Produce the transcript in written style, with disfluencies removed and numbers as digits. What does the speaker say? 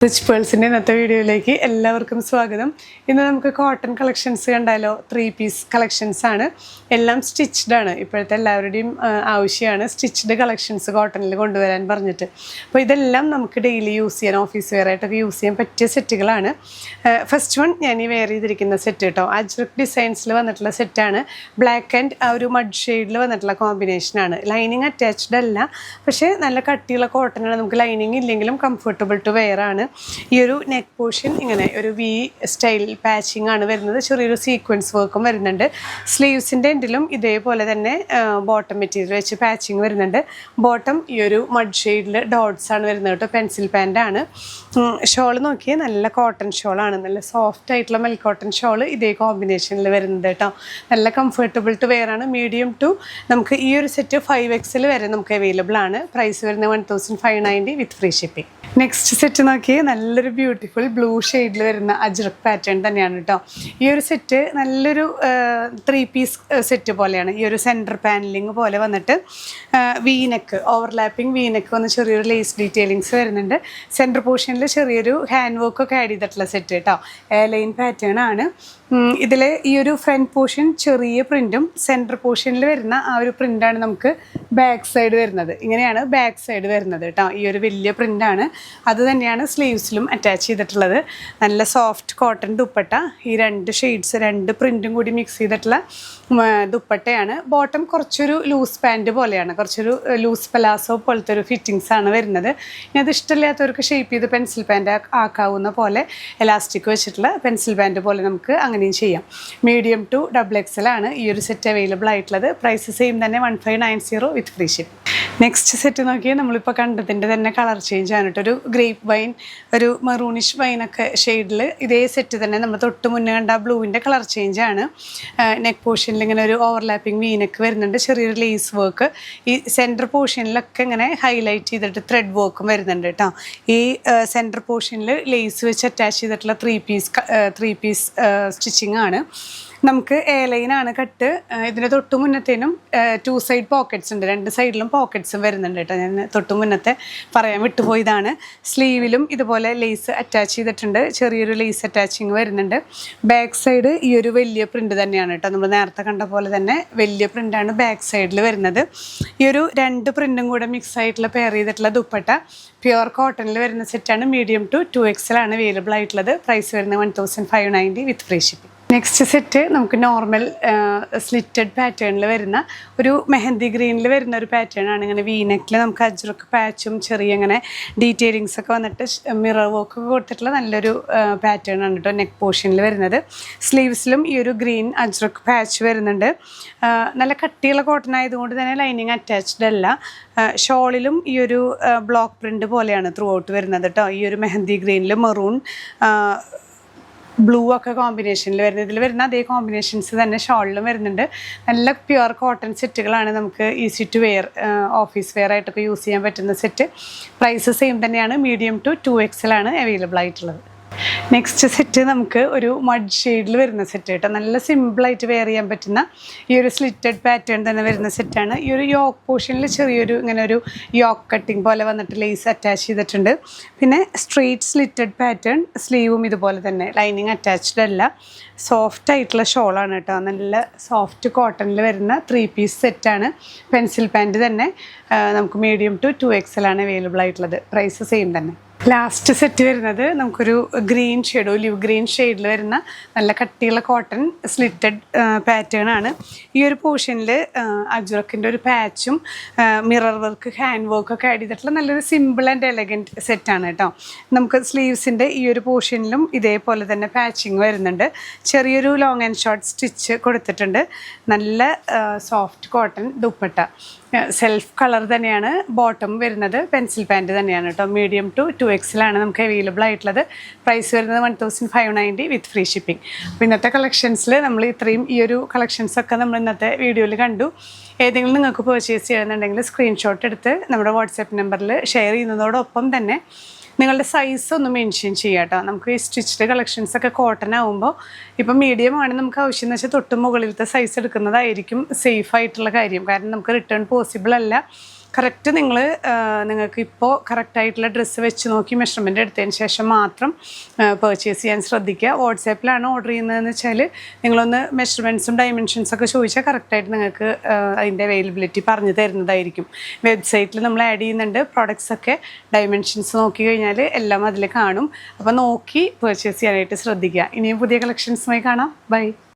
Rich പേൾസിൻ്റെ ഇന്നത്തെ വീഡിയോയിലേക്ക് എല്ലാവർക്കും സ്വാഗതം. ഇന്ന് നമുക്ക് കോട്ടൺ കളക്ഷൻസ് കണ്ടാലോ. 3 പീസ് കളക്ഷൻസ് ആണ്, എല്ലാം സ്റ്റിച്ച്ഡ് ആണ്. ഇപ്പോഴത്തെ എല്ലാവരുടെയും ആവശ്യമാണ് സ്റ്റിച്ച്ഡ് കളക്ഷൻസ് കോട്ടണിൽ കൊണ്ടുവരാൻ പറഞ്ഞിട്ട്. അപ്പോൾ ഇതെല്ലാം നമുക്ക് ഡെയിലി യൂസ് ചെയ്യാൻ, ഓഫീസ് വെയർ ആയിട്ടൊക്കെ യൂസ് ചെയ്യാൻ പറ്റിയ സെറ്റുകളാണ്. ഫസ്റ്റ് വൺ ഞാൻ ഈ വെയർ ചെയ്തിരിക്കുന്ന സെറ്റ് കേട്ടോ, അജ്രക് ഡിസൈൻസിൽ വന്നിട്ടുള്ള സെറ്റാണ്. ബ്ലാക്ക് ആൻഡ് ആ ഒരു മഡ് ഷെയ്ഡിൽ വന്നിട്ടുള്ള കോമ്പിനേഷനാണ്. ലൈനിങ് അറ്റാച്ച്ഡ് അല്ല, പക്ഷേ നല്ല കട്ടിയുള്ള കോട്ടനാണ്. നമുക്ക് ലൈനിങ് ഇല്ലെങ്കിലും കംഫർട്ടബിൾ ടു വെയർ ആണ്. ഈ ഒരു നെക്ക് പോർഷൻ ഇങ്ങനെ ഒരു വി സ്റ്റൈൽ പാച്ചിങ് ആണ് വരുന്നത്. ചെറിയൊരു സീക്വൻസ് വർക്കും വരുന്നുണ്ട്. സ്ലീവ്സിൻ്റെ എൻഡിലും ഇതേപോലെ തന്നെ ബോട്ടം മെറ്റീരിയൽ വെച്ച് പാച്ചിങ് വരുന്നുണ്ട്. ബോട്ടം ഈ ഒരു മഡ് ഷെയ്ഡിൽ ഡോട്ട്സ് ആണ് വരുന്നത് കേട്ടോ. പെൻസിൽ പാൻ്റാണ്. ഷോൾ നോക്കിയാൽ നല്ല കോട്ടൺ ഷോളാണ്, നല്ല സോഫ്റ്റ് ആയിട്ടുള്ള മെൽ കോട്ടൺ ഷോൾ ഇതേ കോമ്പിനേഷനിൽ വരുന്നത് കേട്ടോ. നല്ല കംഫർട്ടബിൾ ടു വെയർ ആണ്. മീഡിയം ടു നമുക്ക് ഈ ഒരു സെറ്റ് 5XL വരെ നമുക്ക് അവൈലബിൾ ആണ്. പ്രൈസ് വരുന്നത് 1590 വിത്ത് ഫ്രീ ഷിപ്പിംഗ്. നെക്സ്റ്റ് സെറ്റ് നോക്കി നല്ലൊരു ബ്യൂട്ടിഫുൾ ബ്ലൂ ഷെയ്ഡിൽ വരുന്ന അജ്രക് പാറ്റേൺ തന്നെയാണ് കേട്ടോ. ഈ ഒരു സെറ്റ് നല്ലൊരു 3 പീസ് സെറ്റ് പോലെയാണ്. ഈ ഒരു സെൻറ്റർ പാനലിങ് പോലെ വന്നിട്ട് വീനെക്ക്, ഓവർലാപ്പിംഗ് വീനെക്ക് വന്ന് ചെറിയൊരു ലേസ് ഡീറ്റെയിലിങ്സ് വരുന്നുണ്ട്. സെൻറ്റർ പോർഷനിൽ ചെറിയൊരു ഹാൻഡ് വർക്കൊക്കെ ആഡ് ചെയ്തിട്ടുള്ള സെറ്റ് കേട്ടോ. ലൈൻ പാറ്റേൺ ആണ്. ഇതിൽ ഈ ഒരു ഫ്രണ്ട് പോർഷൻ ചെറിയ പ്രിൻറ്റും സെൻറ്റർ പോർഷനിൽ വരുന്ന ആ ഒരു പ്രിൻ്റാണ് നമുക്ക് ബാക്ക് സൈഡ് വരുന്നത്. ഇങ്ങനെയാണ് ബാക്ക് സൈഡ് വരുന്നത് കേട്ടോ. ഈ ഒരു വലിയ പ്രിൻ്റാണ്. അത് തന്നെയാണ് സ്ലീവ്സിലും അറ്റാച്ച് ചെയ്തിട്ടുള്ളത്. നല്ല സോഫ്റ്റ് കോട്ടൺ ദുപ്പട്ട. ഈ 2 ഷെയ്ഡ്സ്, 2 പ്രിൻറ്റും കൂടി മിക്സ് ചെയ്തിട്ടുള്ള ദുപ്പട്ടയാണ്. ബോട്ടം കുറച്ചൊരു ലൂസ് പാൻറ്റ് പോലെയാണ്, കുറച്ചൊരു ലൂസ് പലാസോ പോലത്തെ ഒരു ഫിറ്റിങ്സ് ആണ് വരുന്നത്. ഇനി അത് ഇഷ്ടമില്ലാത്തവർക്ക് ഷേപ്പ് ചെയ്ത് പെൻസിൽ പാൻറ്റ് ആക്കാവുന്ന പോലെ എലാസ്റ്റിക് വെച്ചിട്ടുള്ള പെൻസിൽ പാൻറ്റ് പോലെ നമുക്ക് അങ്ങനെയും ചെയ്യാം. മീഡിയം ടു XXL ആണ് ഈ ഒരു സെറ്റ് അവൈലബിൾ ആയിട്ടുള്ളത്. പ്രൈസ് സെയിം തന്നെ 1590 വിത്ത് ഫ്രീ ഷിപ്പ്. നെക്സ്റ്റ് സെറ്റ് നോക്കിയാൽ നമ്മളിപ്പോൾ കണ്ടതിൻ്റെ തന്നെ കളർ ചേഞ്ച് ആണ് കേട്ടോ. ഒരു ഗ്രേപ്പ് വൈൻ, ഒരു മെറൂണിഷ് വൈനൊക്കെ ഷെയ്ഡിൽ ഇതേ സെറ്റ് തന്നെ നമ്മൾ തൊട്ട് മുന്നേ കണ്ട ബ്ലൂവിൻ്റെ കളർ ചേഞ്ച് ആണ്. നെക്ക് പോർഷനിൽ ഇങ്ങനെ ഒരു ഓവർലാപ്പിംഗ് വീനൊക്കെ വരുന്നുണ്ട്. ചെറിയൊരു ലേസ് വർക്ക് ഈ സെൻറ്റർ പോർഷനിലൊക്കെ ഇങ്ങനെ ഹൈലൈറ്റ് ചെയ്തിട്ട് ത്രെഡ് വർക്കും വരുന്നുണ്ട് കേട്ടോ. ഈ സെൻറ്റർ പോർഷനിൽ ലേസ് വെച്ച് അറ്റാച്ച് ചെയ്തിട്ടുള്ള 3 പീസ് സ്റ്റിച്ചിങ് ആണ്. നമുക്ക് ലൈനാണ് കട്ട്. ഇതിന് തൊട്ട് മുന്നത്തേനും 2 സൈഡ് പോക്കറ്റ്സ് ഉണ്ട്. 2 സൈഡിലും പോക്കറ്റ്സും വരുന്നുണ്ട് കേട്ടോ. ഞാൻ തൊട്ട് മുന്നത്തെ പറയാൻ വിട്ടുപോയതാണ്. സ്ലീവിലും ഇതുപോലെ ലേസ് അറ്റാച്ച് ചെയ്തിട്ടുണ്ട്. ചെറിയൊരു ലേസ് അറ്റാച്ചിങ് വരുന്നുണ്ട്. ബാക്ക് സൈഡ് ഈ ഒരു വലിയ പ്രിൻ്റ് തന്നെയാണ് കേട്ടോ. നമ്മൾ നേരത്തെ കണ്ട പോലെ തന്നെ വലിയ പ്രിൻ്റാണ് ബാക്ക് സൈഡിൽ വരുന്നത്. ഈ ഒരു 2 പ്രിൻറ്റും കൂടെ മിക്സ് ആയിട്ടുള്ള പെയർ ചെയ്തിട്ടുള്ള ദുപ്പട്ട പ്യുവർ കോട്ടണിൽ വരുന്ന സെറ്റാണ്. മീഡിയം ടു 2XL ആണ് അവൈലബിൾ ആയിട്ടുള്ളത്. പ്രൈസ് വരുന്നത് 1590 വിത്ത് ഫ്രീ ഷിപ്പിംഗ്. നെക്സ്റ്റ് സെറ്റ് നമുക്ക് നോർമൽ സ്ലിറ്റഡ് പാറ്റേണിൽ വരുന്ന ഒരു മെഹന്തി ഗ്രീനിൽ വരുന്ന ഒരു പാറ്റേൺ ആണ്. ഇങ്ങനെ വീനെക്കിൽ നമുക്ക് അജ്രക് പാച്ചും ചെറിയ ഇങ്ങനെ ഡീറ്റെയിലിങ്സ് ഒക്കെ വന്നിട്ട് മിറർ വർക്ക് കൊടുത്തിട്ടുള്ള നല്ലൊരു പാറ്റേൺ ആണ് കേട്ടോ. നെക്ക് പോർഷനിൽ വരുന്നത്. സ്ലീവ്സിലും ഈ ഒരു ഗ്രീൻ അജ്രക് പാച്ച് വരുന്നുണ്ട്. നല്ല കട്ടിയുള്ള കോട്ടൺ ആയതുകൊണ്ട് തന്നെ ലൈനിങ് അറ്റാച്ച്ഡ് അല്ല. ഷോളിലും ഈ ഒരു ബ്ലോക്ക് പ്രിൻ്റ് പോലെയാണ് ത്രൂ ഔട്ട് വരുന്നത് കേട്ടോ. ഈ ഒരു മെഹന്തി ഗ്രീനിൽ മെറൂൺ ബ്ലൂ ഒക്കെ കോമ്പിനേഷനിൽ വരുന്നത്. ഇതിൽ വരുന്ന അതേ കോമ്പിനേഷൻസ് തന്നെ ഷോളിലും വരുന്നുണ്ട്. നല്ല പ്യുവർ കോട്ടൺ സെറ്റുകളാണ്. നമുക്ക് easy to wear, office wear ആയിട്ടൊക്കെ യൂസ് ചെയ്യാൻ പറ്റുന്ന സെറ്റ്. പ്രൈസ് സെയിം തന്നെയാണ്. മീഡിയം ടു 2XL ആണ് അവൈലബിൾ ആയിട്ടുള്ളത്. നെക്സ്റ്റ് സെറ്റ് നമുക്ക് ഒരു മഡ് ഷെയ്ഡിൽ വരുന്ന സെറ്റ് കേട്ടോ. നല്ല സിമ്പിളായിട്ട് വെയർ ചെയ്യാൻ പറ്റുന്ന ഈ ഒരു സ്ലിറ്റഡ് പാറ്റേൺ തന്നെ വരുന്ന സെറ്റാണ്. ഈ ഒരു യോക്ക് പോർഷനിൽ ചെറിയൊരു ഇങ്ങനെ ഒരു യോക്ക് കട്ടിങ് പോലെ വന്നിട്ട് ലേസ് അറ്റാച്ച് ചെയ്തിട്ടുണ്ട്. പിന്നെ സ്ട്രെയിറ്റ് സ്ലിറ്റഡ് പാറ്റേൺ. സ്ലീവും ഇതുപോലെ തന്നെ ലൈനിങ് അറ്റാച്ച്ഡ് അല്ല. സോഫ്റ്റ് ആയിട്ടുള്ള ഷോളാണ് കേട്ടോ. നല്ല സോഫ്റ്റ് കോട്ടണിൽ വരുന്ന 3 പീസ് സെറ്റാണ്. പെൻസിൽ പാൻറ്റ് തന്നെ നമുക്ക് മീഡിയം ടു 2XL ആണ് അവൈലബിൾ ആയിട്ടുള്ളത്. പ്രൈസ് സെയിം തന്നെ. ലാസ്റ്റ് സെറ്റ് വരുന്നത് നമുക്കൊരു ഗ്രീൻ ഷെയ്ഡ്, ഒലിവ് ഗ്രീൻ ഷെയ്ഡിൽ വരുന്ന നല്ല കട്ടിയുള്ള കോട്ടൺ സ്ലിറ്റഡ് പാറ്റേൺ ആണ്. ഈ ഒരു പോർഷനിൽ അജ്രക്കിൻ്റെ ഒരു പാച്ചും മിറർ വർക്ക്, ഹാൻഡ് വർക്കൊക്കെ ആഡ് ചെയ്തിട്ടുള്ള നല്ലൊരു സിമ്പിൾ ആൻഡ് എലഗൻറ്റ് സെറ്റാണ് കേട്ടോ. നമുക്ക് സ്ലീവ്സിൻ്റെ ഈ ഒരു പോർഷനിലും ഇതേപോലെ തന്നെ പാച്ചിങ് വരുന്നുണ്ട്. ചെറിയൊരു ലോങ് ആൻഡ് ഷോർട്ട് സ്റ്റിച്ച് കൊടുത്തിട്ടുണ്ട്. നല്ല soft cotton dupatta. Self colour തന്നെയാണ്. ബോട്ടം വരുന്നത് പെൻസിൽ പാൻറ്റ് തന്നെയാണ് കേട്ടോ. മീഡിയം ടു 2XL ആണ് നമുക്ക് അവൈലബിൾ ആയിട്ടുള്ളത്. പ്രൈസ് വരുന്നത് 1590 വിത്ത് ഫ്രീ ഷിപ്പിംഗ്. അപ്പോൾ ഇന്നത്തെ കളക്ഷൻസിൽ നമ്മൾ ഇത്രയും ഈ ഒരു കളക്ഷൻസൊക്കെ നമ്മൾ ഇന്നത്തെ വീഡിയോയിൽ കണ്ടു. ഏതെങ്കിലും നിങ്ങൾക്ക് പർച്ചേസ് ചെയ്യണമെന്നുണ്ടെങ്കിൽ സ്ക്രീൻഷോട്ട് എടുത്ത് നമ്മുടെ വാട്സാപ്പ് നമ്പറിൽ ഷെയർ ചെയ്യുന്നതോടൊപ്പം തന്നെ നിങ്ങളുടെ സൈസ് ഒന്ന് മെൻഷൻ ചെയ്യുക കേട്ടോ. നമുക്ക് ഈ സ്റ്റിച്ച്ഡ് കളക്ഷൻസൊക്കെ കോട്ടൺ ആകുമ്പോൾ ഇപ്പം മീഡിയം ആണ് നമുക്ക് ആവശ്യം എന്ന് വെച്ചാൽ തൊട്ട് മുകളിലത്തെ സൈസ് എടുക്കുന്നതായിരിക്കും സേഫ് ആയിട്ടുള്ള കാര്യം. കാരണം നമുക്ക് റിട്ടേൺ പോസിബിൾ അല്ല. കറക്റ്റ് നിങ്ങൾക്ക് ഇപ്പോൾ കറക്റ്റായിട്ടുള്ള ഡ്രസ്സ് വെച്ച് നോക്കി മെഷർമെൻറ്റ് എടുത്തതിന് ശേഷം മാത്രം പർച്ചേസ് ചെയ്യാൻ ശ്രദ്ധിക്കുക. വാട്സാപ്പിലാണ് ഓർഡർ ചെയ്യുന്നതെന്ന് വെച്ചാൽ നിങ്ങളൊന്ന് മെഷർമെൻറ്റ്സും ഡയമെൻഷൻസൊക്കെ ചോദിച്ചാൽ കറക്റ്റായിട്ട് നിങ്ങൾക്ക് അതിൻ്റെ അവൈലബിലിറ്റി പറഞ്ഞു തരുന്നതായിരിക്കും. വെബ്സൈറ്റിൽ നമ്മൾ ആഡ് ചെയ്യുന്നുണ്ട് പ്രോഡക്ട്സൊക്കെ. ഡയമെൻഷൻസ് നോക്കി കഴിഞ്ഞാൽ എല്ലാം അതിൽ കാണും. അപ്പോൾ നോക്കി പർച്ചേസ് ചെയ്യാനായിട്ട് ശ്രദ്ധിക്കുക. ഇനിയും പുതിയ കളക്ഷൻസുമായി കാണാം. ബൈ.